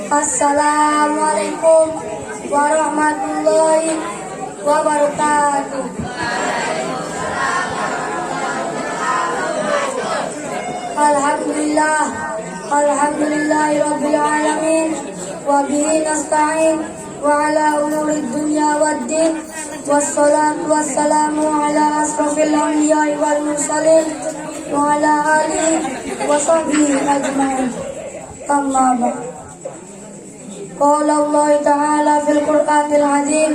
Assalamualaikum warahmatullahi wabarakatuh. Alhamdulillahi rabbil alamin wa bihi nasta'in wa ala umurid dunya waddin wassalatu wassalamu ala asrafil anbiya'i wal mursalin wa ala alihi wa sahbihi ajma'in. Amma ba'd. Qala Allah ta'ala fil Qur'anil azim,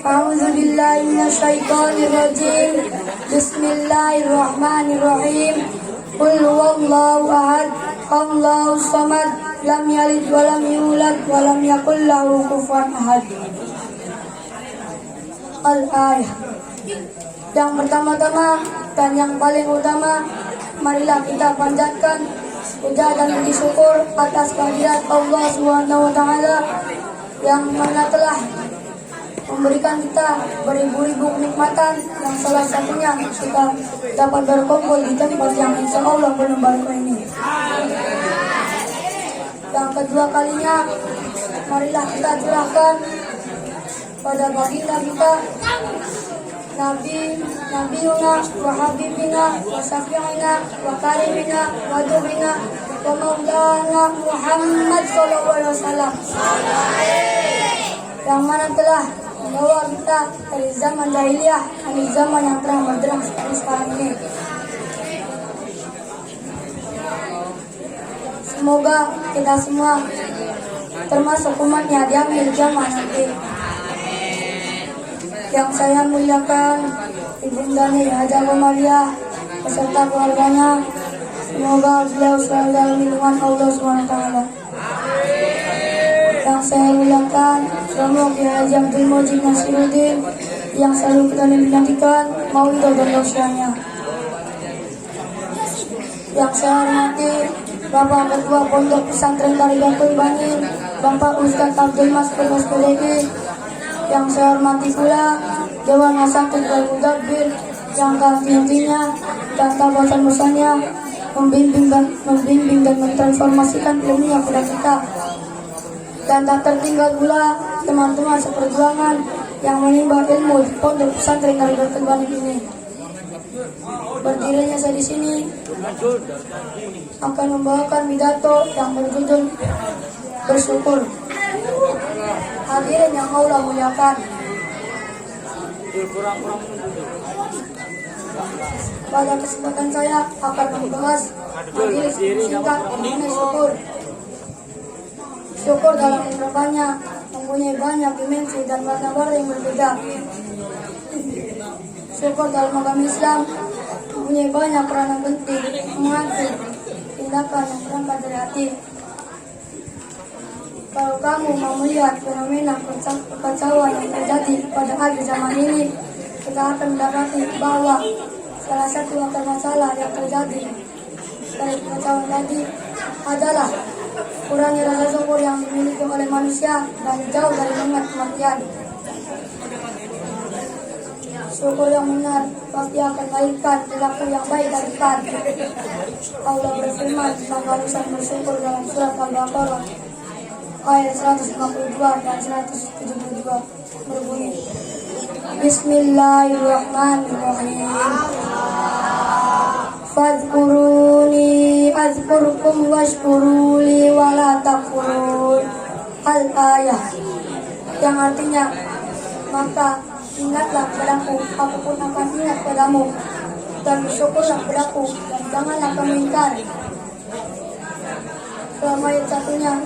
a'udzu billahi minasyaitonir rajim. Bismillahirrahmanirrahim. Qul huwallahu ahad, Allahus samad, lam yalid wa lam yulad wa lam yakul lahu kufuwan ahad. Al-ayah. Yang pertama-tama dan yang paling utama, marilah kita panjatkan puja dan puji syukur atas kehadirat Allah Subhanahu wa taala yang mana telah memberikan kita beribu-ribu kenikmatan, yang salah satunya kita dapat berkumpul di tempat yang insya Allah penuh barokah ini. Yang kedua kalinya, marilah kita curahkan pada baginda kita Nabiuna wa Habibina wa Syafi'ina wa Karimina wa Dubina wa Maulana Muhammad sallallahu alaihi wasallam, yang mana telah membawa kita dari zaman jahiliyah ke zaman yang telah berderang seperti sekarang ini. Semoga kita semua termasuk umatnya di akhir zaman nanti. Yang saya muliakan Ibunda Hajar Romalia beserta keluarganya, semoga beliau selalu dalam lindungan Allah SWT. Yang saya muliakan Romo Kiai Haji Abdul Mujib Nasiruddin yang selalu kita nantikan maulidah dan dosyanya. Yang saya hormati Bapak Ketua Pondok Pesantren Tarigatul Banin, Bapak Ustadz Abdul Mas PDI. Yang saya hormati pula Dewan Asatidz wal Mudabbir yang hati-hatinya dan bosan-bosannya membimbing dan mentransformasikan ilmunya kepada kita. Dan tak tertinggal pula teman-teman seperjuangan yang menimba ilmu di Pondok Pesantren Tarigatul Banin ini. Berdirinya saya di sini akan membawakan pidato yang berjudul bersyukur. Hadirin yang Allah muliakan, pada kesempatan saya akan membahas majelis singkat mengenai syukur. Syukur dalam banyak mempunyai banyak dimensi dan warna-warna yang berbeda. Syukur dalam agama Islam mempunyai banyak peranan penting mengatur tindakan yang berangkat dari hati. Kalau kamu mau melihat fenomena kekacauan yang terjadi pada akhir zaman ini, kita akan mendapati bahwa salah satu akar masalah yang terjadi dari kekacauan tadi adalah kurangnya rasa syukur yang dimiliki oleh manusia dan jauh dari mengingat kematian. Syukur yang benar pasti akan melahirkan perilaku yang baik dan depan. Allah berfirman tentang harusan bersyukur dalam surat Al-Baqarah ayat 152 dan 172 berbunyi, Bismillahirrahmanirrahim. Fadhkuruni azkurkum washkuruli wala takfurun. Al-ayah, yang artinya, maka ingatlah padaku, aku pun akan ingat padamu, dan bersyukurlah padaku, dan janganlah kamu ingkar. Dalam ayat satunya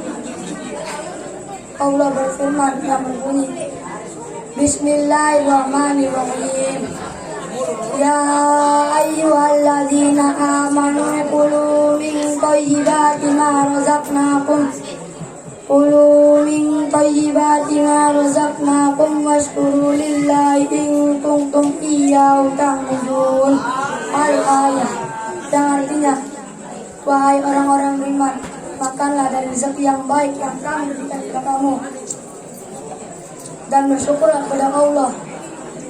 Allah berfirman yang berbunyi, Bismillahirrahmanirrahim. Ya ayyuhalladzina amanu kulu min thayyibati ma razaqnakum washkuru lillahi in kuntum iyyahu ta'budun. Al-ayah, yang artinya, wahai orang-orang beriman, makanlah dari rezeki yang baik yang kami berikan kepada kamu, dan bersyukurlah kepada Allah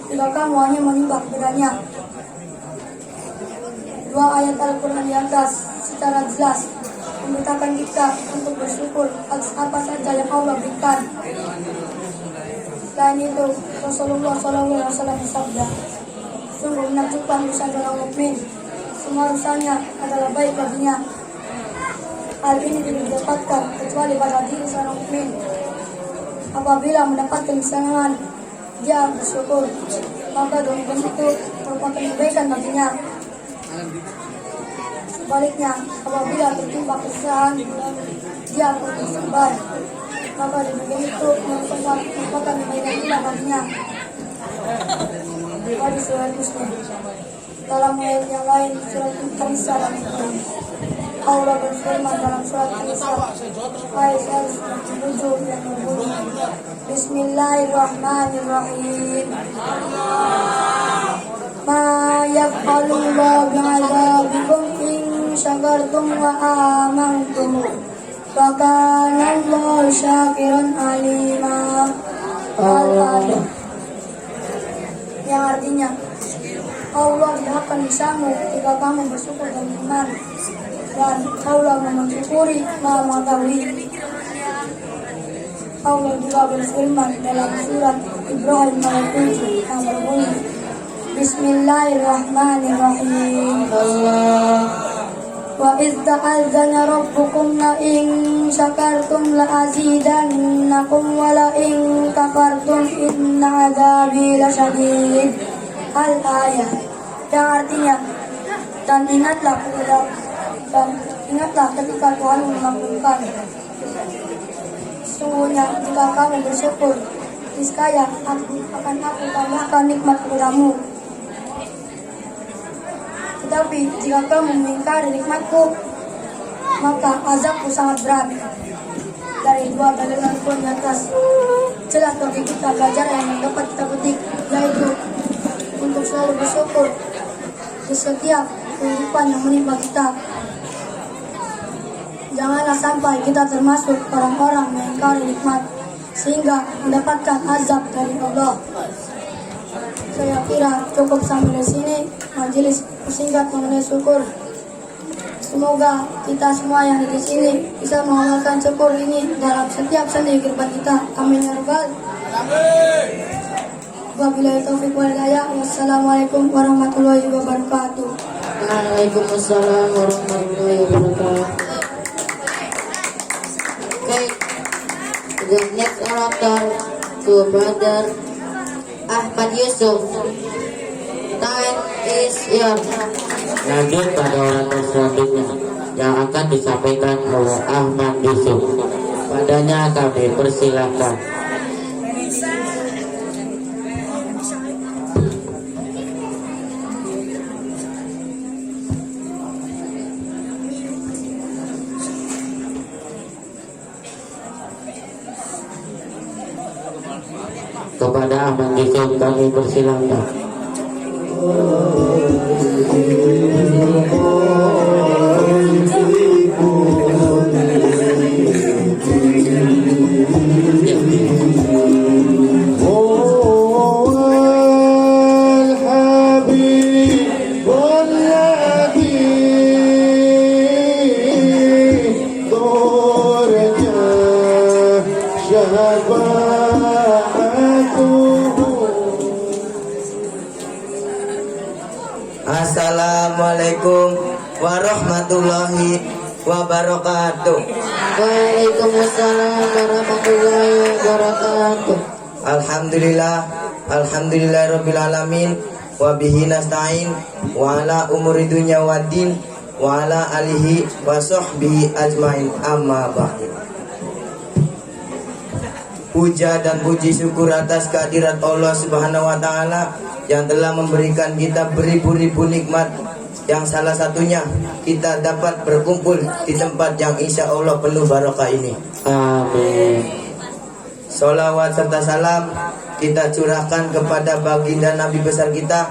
jika kamu hanya menyembah kepadanya. Dua ayat Al-Quran di atas secara jelas memberitakan kita untuk bersyukur atas apa saja yang Allah berikan. Selain itu, Rasulullah SAW bersabda, sungguh menakjubkan usaha orang mukmin, semua usahanya adalah baik baginya. Hal ini tidak didapatkan kecuali pada diri seorang mukmin. Apabila mendapatkan kesenangan, dia bersyukur, maka demikian itu merupakan kebaikan baginya. Sebaliknya, apabila tertimpa kesusahan, dia pun bersabar, maka demikian itu merupakan kebaikan pula baginya. Hadis riwayat Muslim. Dalam ayat yang lain, surat An-Nisa Allah berfirman dalam surat An-Nisa ayat 107 yang berbunyi, Bismillahirrahmanirrahim. Ma yaf'alullahu bi'adabikum in syakartum wa amantum wa kana Allahu syakiran alima. Al-Ayat, yang artinya Allah tidak akan bersamamu jika kamu bersyukur dan beriman, dan Allah mensyukuri Maha mengetahui. Allah juga berfirman dalam surat Ibrahim ayat 7 yang berbunyi, Bismillahirrahmanirrahim. Wa idz ta'adzana rabbukum la in syakartum la azidannakum wa la in kafartum inna 'adzabi lasyadid. Al-Ayat, yang artinya dan ingatlah ketika Tuhan mengampunkan. Sesungguhnya jika kamu bersyukur, niscaya aku tambahkan nikmat kepadamu. Tetapi jika kamu mengingkari nikmatku, maka azabku sangat berat. Dari dua dalil Al-Quran di atas, jelas bagi kita belajar yang dapat kita petik, yaitu untuk selalu bersyukur di setiap kehidupan yang menimpa kita. Janganlah sampai kita termasuk orang-orang yang mengingkari nikmat sehingga mendapatkan azab dari Allah. Saya kira cukup sampai di sini majelis singkat mengenai syukur. Semoga kita semua yang di sini bisa mengamalkan syukur ini dalam setiap sendi kehidupan kita. Amin ya rabbal alamin. Wabillahi taufiq wal hidayah. Wassalamualaikum warahmatullahi wabarakatuh. Waalaikumsalam warahmatullahi wabarakatuh. Okay, the next orator to Brother Ahmad Yusuf. Time is yours. Lanjut pada orator selanjutnya yang akan disampaikan oleh Ahmad Yusuf. Padanya kami persilakan. Kepada Ahmad Yusuf kami persilakan. Assalamualaikum warahmatullahi wabarakatuh. Waalaikumsalam warahmatullahi wabarakatuh. Alhamdulillahirabbil alamin wa bihi nasta'in wa ala umuri dunya waddin wa ala alihi wa sahbihi ajmain, amma ba'du. Puja dan puji syukur atas kehadirat Allah Subhanahu wa taala yang telah memberikan kita beribu-ribu nikmat, yang salah satunya kita dapat berkumpul di tempat yang insya Allah penuh barokah ini. Amin. Sholawat serta salam kita curahkan kepada baginda Nabi besar kita,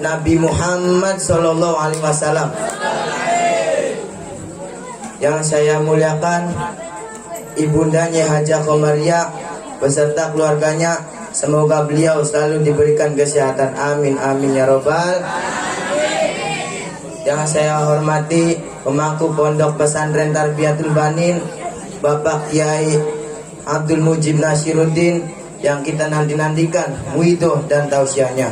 Nabi Muhammad Sallallahu Alaihi Wasallam. Yang saya muliakan ibundanya Hajah Komariah beserta keluarganya, semoga beliau selalu diberikan kesehatan. Amin amin ya robbal. Yang saya hormati pemangku Pondok Pesantren Tarbiyatul Banin, Bapak Kiai Abdul Mujib Nasiruddin yang kita nanti-nantikan muidoh dan tausiahnya.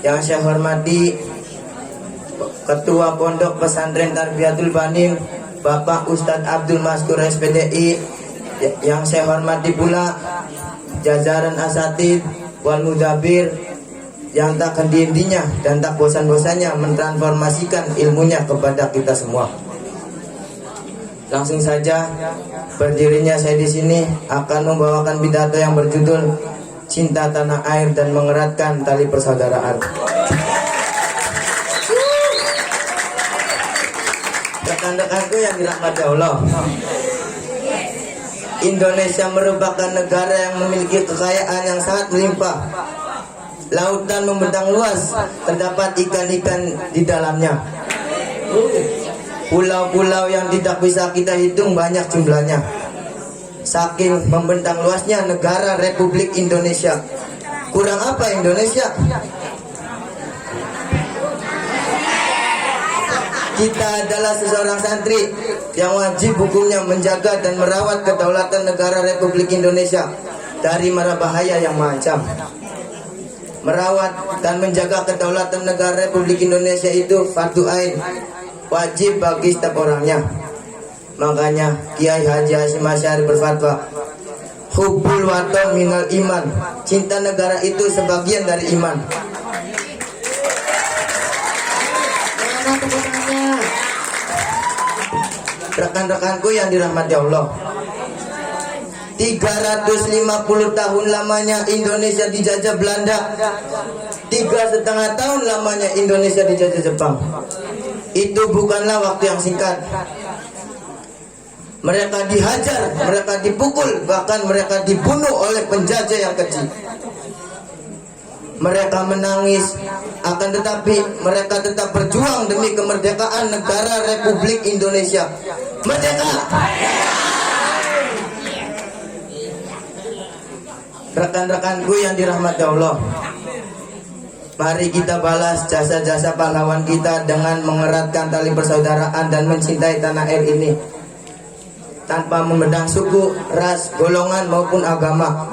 Yang saya hormati Ketua Pondok Pesantren Tarbiyatul Banin, Bapak Ustadz Abdul Maskur SPDI. Yang saya hormati pula jajaran asatid wal mudabir yang tak henti-hentinya dan tak bosan-bosannya mentransformasikan ilmunya kepada kita semua. Langsung saja, berdirinya saya di sini akan membawakan pidato yang berjudul Cinta Tanah Air dan Mengeratkan Tali Persaudaraan. Rekan-rekanku yang dirahmati Allah, Indonesia merupakan negara yang memiliki kekayaan yang sangat melimpah. Lautan membentang luas, terdapat ikan-ikan di dalamnya. Pulau-pulau yang tidak bisa kita hitung banyak jumlahnya. Saking membentang luasnya negara Republik Indonesia. Kurang apa Indonesia? Kita adalah seseorang santri yang wajib hukumnya menjaga dan merawat kedaulatan negara Republik Indonesia dari mara bahaya yang mengancam. Merawat dan menjaga kedaulatan negara Republik Indonesia itu fardu ain, wajib bagi setiap orangnya. Makanya Kiai Haji Hasyim Asy'ari berfatwa, hubbul watan minal iman, cinta negara itu sebagian dari iman. Rekan-rekanku yang dirahmati Allah, 350 tahun lamanya Indonesia dijajah Belanda, 3,5 tahun lamanya Indonesia dijajah Jepang. Itu bukanlah waktu yang singkat. Mereka dihajar, mereka dipukul, bahkan mereka dibunuh oleh penjajah yang kecil. Mereka menangis, akan tetapi mereka tetap berjuang demi kemerdekaan negara Republik Indonesia. Merdeka! Rekan-rekanku yang dirahmati Allah, mari kita balas jasa-jasa pahlawan kita dengan mengeratkan tali persaudaraan dan mencintai tanah air ini tanpa memandang suku, ras, golongan maupun agama.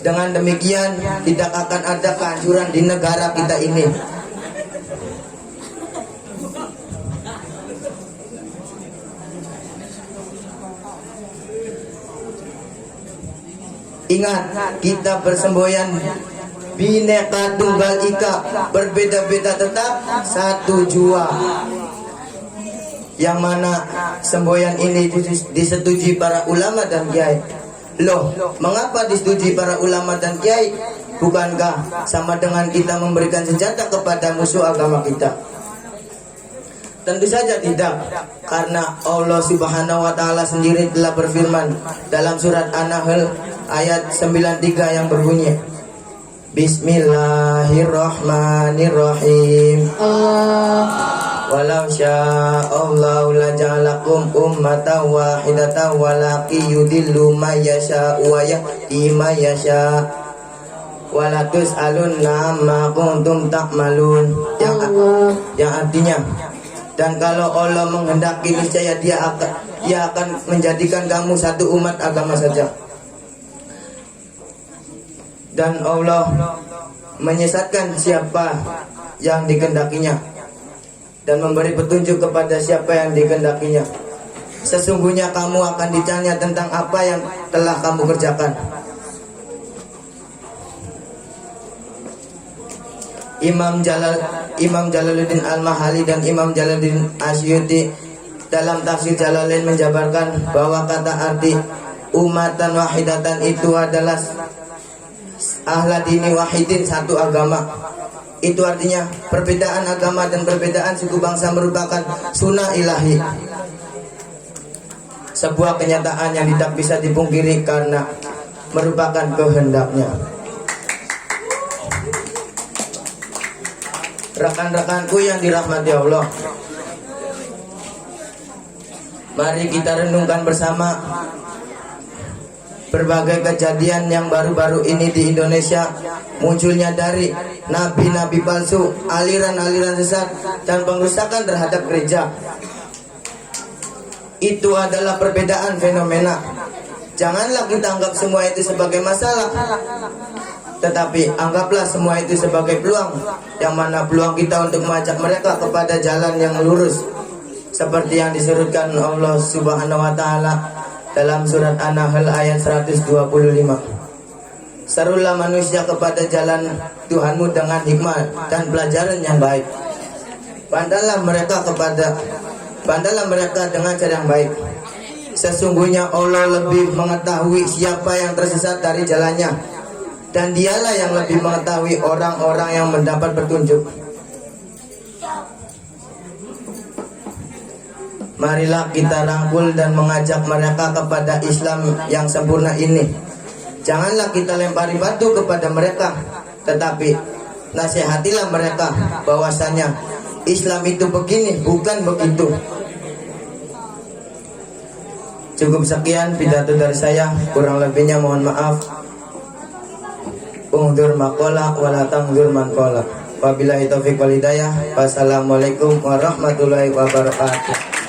Dengan demikian tidak akan ada kehancuran di negara kita ini. Ingat, kita bersemboyan Bhinneka Tunggal Ika, berbeda-beda tetap satu jua. Yang mana semboyan ini disetujui para ulama dan kiai. Loh, mengapa disetujui para ulama dan kiai? Bukankah sama dengan kita memberikan senjata kepada musuh agama kita? Tentu saja tidak, karena Allah Subhanahu wa Ta'ala sendiri telah berfirman dalam surat An-Nahl ayat 93 yang berbunyi, Bismillahirrahmanirrahim. Walau sya'allahu laja'alakum ummatan wahidatan walakin yudillu may yasha'u wa yahdi may yasha' wala tus'alunna amma kuntum ta'malun. Yang artinya, dan kalau Allah menghendaki niscaya dia akan menjadikan kamu satu umat agama saja. Dan Allah menyesatkan siapa yang dikehendakinya dan memberi petunjuk kepada siapa yang dikehendakinya. Sesungguhnya kamu akan ditanya tentang apa yang telah kamu kerjakan. Imam Jalaluddin Al-Mahali dan Imam Jalaluddin Asyuti dalam tafsir Jalalain menjabarkan bahwa kata arti umatan wahidatan itu adalah ahla dini wahidin, satu agama. Itu artinya perbedaan agama dan perbedaan suku bangsa merupakan sunnah ilahi, sebuah kenyataan yang tidak bisa dipungkiri karena merupakan kehendaknya. Rekan-rekanku yang dirahmati Allah, mari kita renungkan bersama berbagai kejadian yang baru-baru ini di Indonesia munculnya dari nabi-nabi palsu, aliran-aliran sesat, dan pengrusakan terhadap gereja. Itu adalah perbedaan fenomena. Janganlah kita anggap semua itu sebagai masalah, tetapi anggaplah semua itu sebagai peluang, yang mana peluang kita untuk mengajak mereka kepada jalan yang lurus, seperti yang diserukan Allah Subhanahu wa taala dalam surat An-Nahl ayat 125. Serulah manusia kepada jalan Tuhanmu dengan hikmah dan pelajaran yang baik. Pandalah mereka dengan cara yang baik. Sesungguhnya Allah lebih mengetahui siapa yang tersesat dari jalannya, dan dialah yang lebih mengetahui orang-orang yang mendapat petunjuk. Marilah kita rangkul dan mengajak mereka kepada Islam yang sempurna ini. Janganlah kita lempari batu kepada mereka, tetapi nasihatilah mereka bahwasanya Islam itu begini, bukan begitu. Cukup sekian pidato dari saya, kurang lebihnya mohon maaf. Ungdur makola wala tangdur mankola. Wabillahi taufiq wal hidayah. Wassalamualaikum warahmatullahi wabarakatuh.